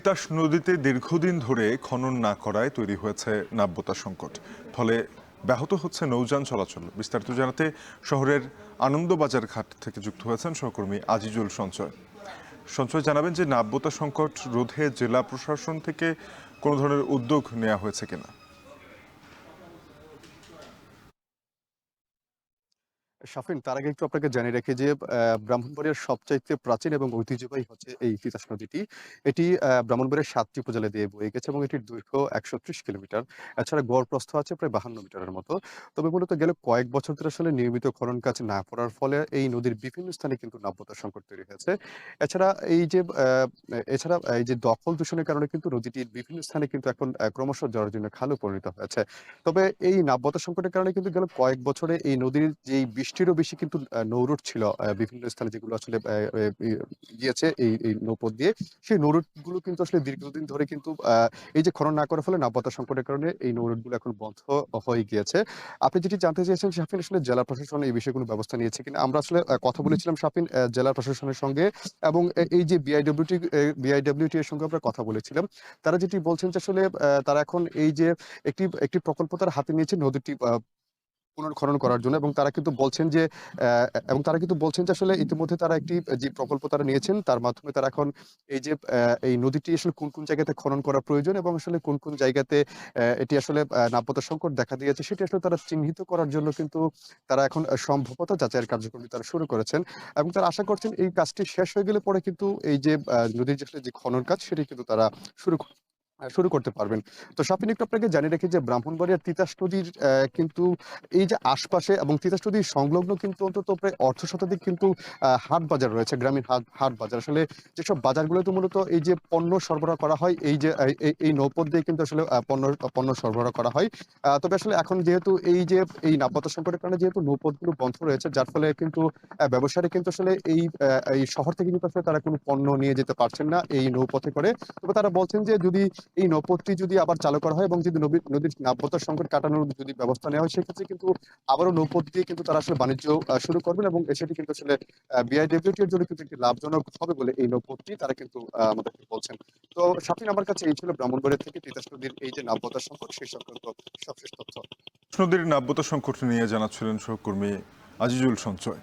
তিতাস নদীতে দীর্ঘদিন ধরে খনন না করায় তৈরি হয়েছে নাব্যতা সংকট। ফলে ব্যাহত হচ্ছে নৌযান চলাচল। বিস্তারিত জানাতে শহরের আনন্দবাজার ঘাট থেকে যুক্ত হয়েছেন সহকর্মী আজিজুল সঞ্চয়। সঞ্চয় জানাবেন যে নাব্যতা সংকট রোধে জেলা প্রশাসন থেকে কোনো ধরনের উদ্যোগ নেওয়া হয়েছে কিনা। শাফিন, তার আগে একটু আপনাকে জানিয়ে রাখি যে ব্রাহ্মণবাড়িয়ার সবচাইতে প্রাচীন এবং ঐতিহ্যবাহী হচ্ছে এই তিতাস নদীটি। এটি ব্রাহ্মণবাড়িয়ার ৭ টি উপজেলা দিয়ে বয়ে গেছে এবং এটির দৈর্ঘ্য ১৩০ কিলোমিটার। এছাড়া গড় প্রস্থ আছে প্রায় ৫২ মিটারের মতো। তবে মূলত গেল কয়েক বছর ধরে আসলে নিয়মিত খনন কাজ না করার ফলে এই নদীর বিভিন্ন স্থানে কিন্তু নাব্যতা সংকট তৈরি হয়েছে। এছাড়া এই যে দখল দূষণের কারণে কিন্তু নদীটির বিভিন্ন স্থানে কিন্তু এখন ক্রমশ জরাজীর্ণ খালে পরিণত হয়েছে। তবে এই নাব্যতা সংকটের কারণে কিন্তু গেল কয়েক বছরে এই নদীর যেই বৃষ্টিরও বেশি কিন্তু নৌরুট ছিল বিভিন্ন স্থানে যেগুলো আসলে গিয়েছে এই নৌপথ দিয়ে। সেই নৌরুট গুলো কিন্তু আসলে দীর্ঘদিন ধরে কিন্তু এই যে খনন না করার ফলে নাব্যতা সংকটের কারণে এই নৌরুট গুলো এখন বন্ধ হয়ে গিয়েছে। আপনি যেটি জানতে চেয়েছেন শাফিন, আসলে জেলা প্রশাসন এই বিষয়ে কোনো ব্যবস্থা নিয়েছে কিনা? আমরা আসলে কথা বলেছিলাম শাফিন জেলা প্রশাসনের সঙ্গে এবং এই যে বিআইডব্লিউটি এর সঙ্গে আমরা কথা বলেছিলাম। তারা যেটি বলছেন যে আসলে তারা এখন এই যে একটি প্রকল্প তারা হাতে নিয়েছে নদীটি পুনর্খনন করার জন্য এবং তারা কিন্তু বলছেন যে আসলে ইতিমধ্যে তারা একটি যে প্রকল্প তারা নিয়েছেন তার মাধ্যমে তারা এখন এই যে এই নদীটি আসলে কোন জায়গাতে খনন করা প্রয়োজন এবং আসলে কোন জায়গাতে এটি আসলে নাব্যতা সংকট দেখা দিয়েছে সেটি আসলে তারা চিহ্নিত করার জন্য কিন্তু তারা এখন সম্ভবত যাচাইয়ের কার্যক্রম তারা শুরু করেছেন এবং তারা আশা করছেন এই কাজটি শেষ হয়ে গেলে পরে কিন্তু এই যে নদীর যে আসলে যে খনন কাজ সেটি কিন্তু তারা শুরু করতে পারবেন। তো শাফিন, একটু আপনাকে জানিয়ে রাখি যে ব্রাহ্মণবাড়িয়ার তিতাস নদীর কিন্তু এই যে আশপাশে এবং তিতাস নদীর সংলগ্ন কিন্তু অন্তত প্রায় অর্ধশতাধিক কিন্তু হাট বাজার রয়েছে, গ্রামীণ হাট বাজার। আসলে যেসব বাজারগুলোতে মূলত এই যে পণ্য সরবরাহ করা হয় এই যে এই নৌপথ দিয়ে কিন্তু আসলে পণ্য সরবরাহ করা হয়। তবে আসলে এখন যেহেতু এই যে এই নাব্যতা সংকটের কারণে যেহেতু নৌপথগুলো বন্ধ রয়েছে যার ফলে কিন্তু ব্যবসায়ীরা কিন্তু আসলে এই শহর থেকে কিন্তু আসলে তারা কোনো পণ্য নিয়ে যেতে পারছেন না এই নৌপথে করে। তবে তারা বলছেন যে যদি এই নৌপথটি যদি আবার চালু করা হয় এবং যদি নদীর নাব্যতার সংকট কাটানোর যদি ব্যবস্থা নেওয়া হয় সেক্ষেত্রে কিন্তু আবারও নৌপথ দিয়ে কিন্তু তারা আসলে বাণিজ্য শুরু করবেন এবং সেটি কিন্তু আসলে বিআইডব্লিউটি এর জন্য কিন্তু একটি লাভজনক হবে বলে এই নৌপথটি তারা কিন্তু আমাদেরকে বলছেন। তো শাফিন, আমার কাছে এই ছিল ব্রাহ্মণবাড়িয়া থেকে তিতাস নদীর এই যে নাব্যতার সংকট সেই সংক্রান্ত সবশেষ তথ্য। নদীর নাব্যতা সংকট নিয়ে জানাচ্ছিলেন সহকর্মী আজিজুল সঞ্চয়।